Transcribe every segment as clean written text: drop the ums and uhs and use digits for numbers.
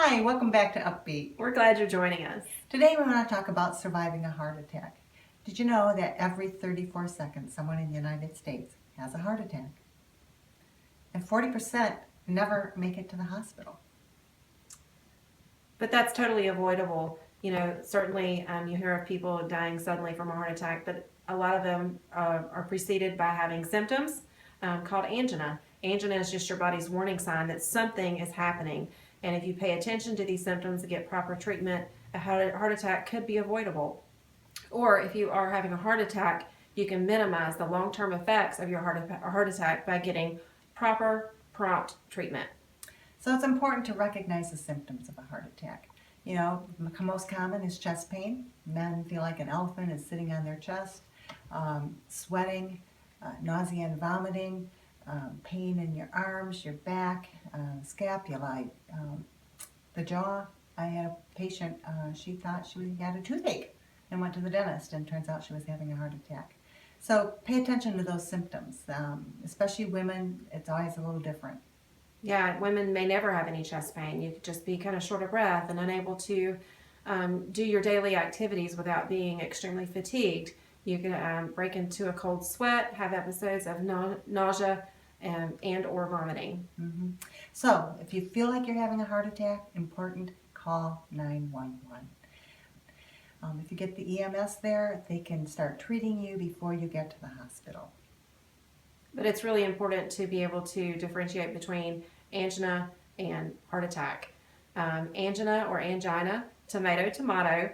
Hi, welcome back to Upbeat. We're glad you're joining us. Today we want to talk about surviving a heart attack. Did you know that every 34 seconds someone in the United States has a heart attack? And 40% never make it to the hospital. But that's totally avoidable. Certainly you hear of people dying suddenly from a heart attack, but a lot of them are preceded by having symptoms called angina. Angina is just your body's warning sign that something is happening. And if you pay attention to these symptoms and get proper treatment, a heart attack could be avoidable. Or if you are having a heart attack, you can minimize the long-term effects of your heart attack by getting proper, prompt treatment. So it's important to recognize the symptoms of a heart attack. You know, the most common is chest pain. Men feel like an elephant is sitting on their chest, sweating, nausea and vomiting, pain in your arms, your back, scapula, the jaw. I had a patient, she thought she had a toothache and went to the dentist, and turns out she was having a heart attack. So pay attention to those symptoms, especially women. It's always a little different. Yeah, women may never have any chest pain. You could just be kind of short of breath and unable to do your daily activities without being extremely fatigued. You can break into a cold sweat, have episodes of nausea and or vomiting. Mm-hmm. So if you feel like you're having a heart attack, important, call 911. If you get the EMS there, they can start treating you before you get to the hospital. But it's really important to be able to differentiate between angina and heart attack. Angina or angina, tomato, tomato.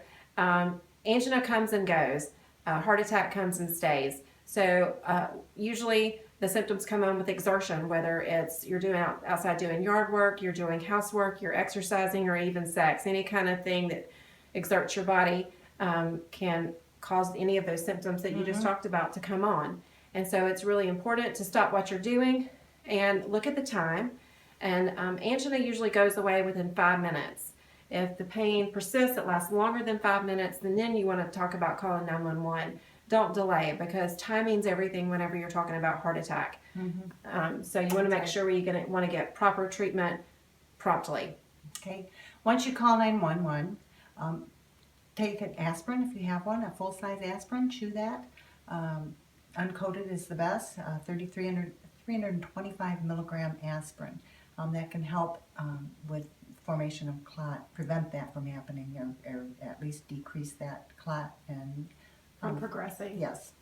Angina comes and goes. Heart attack comes and stays. So usually the symptoms come on with exertion, whether it's you're doing outside doing yard work, you're doing housework, you're exercising, or even sex. Any kind of thing that exerts your body can cause any of those symptoms that you just talked about to come on. And so it's really important to stop what you're doing and look at the time. And angina usually goes away within 5 minutes. If the pain persists, it lasts longer than 5 minutes, then you want to talk about calling 911. Don't delay, because timing's everything whenever you're talking about heart attack. So you want to make sure you're going to want to get proper treatment promptly. Okay. Once you call 911, take an aspirin if you have one, a full-size aspirin. Chew that. Uncoated is the best, 325 milligram aspirin. That can help with formation of clot, prevent that from happening, or at least decrease that clot and From progressing. Yes.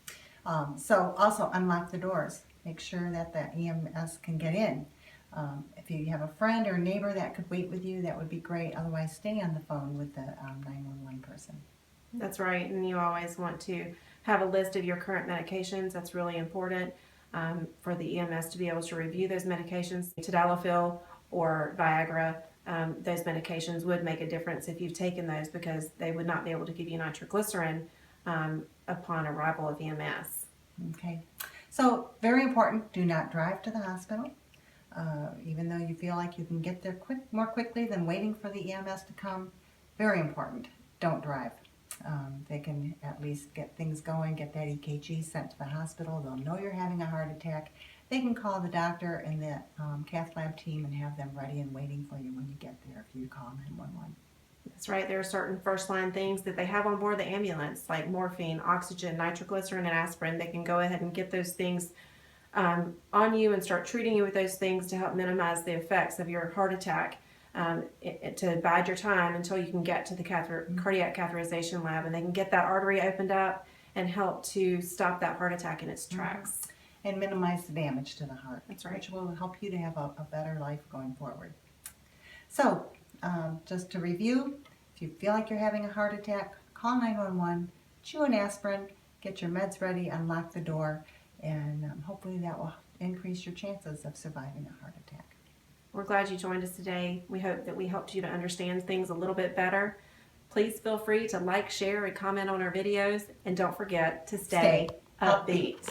So also unlock the doors. Make sure that the EMS can get in. If you have a friend or a neighbor that could wait with you, that would be great. Otherwise, stay on the phone with the 911 person. That's right, and you always want to have a list of your current medications. That's really important for the EMS to be able to review those medications. Tadalafil or Viagra, those medications would make a difference if you've taken those, because they would not be able to give you nitroglycerin upon arrival of EMS. Okay, so very important, do not drive to the hospital. Even though you feel like you can get there more quickly than waiting for the EMS to come, very important, don't drive. They can at least get things going, get that EKG sent to the hospital. They'll know you're having a heart attack. They can call the doctor and the cath lab team and have them ready and waiting for you when you get there if you call 911. That's right. There are certain first-line things that they have on board the ambulance, like morphine, oxygen, nitroglycerin, and aspirin. They can go ahead and get those things on you and start treating you with those things to help minimize the effects of your heart attack, to bide your time until you can get to the cardiac catheterization lab, and they can get that artery opened up and help to stop that heart attack in its tracks. And minimize the damage to the heart. That's right. Which will help you to have a better life going forward. So, just to review, if you feel like you're having a heart attack, call 911, chew an aspirin, get your meds ready, unlock the door, and hopefully that will increase your chances of surviving a heart attack. We're glad you joined us today. We hope that we helped you to understand things a little bit better. Please feel free to like, share, and comment on our videos, and don't forget to stay upbeat.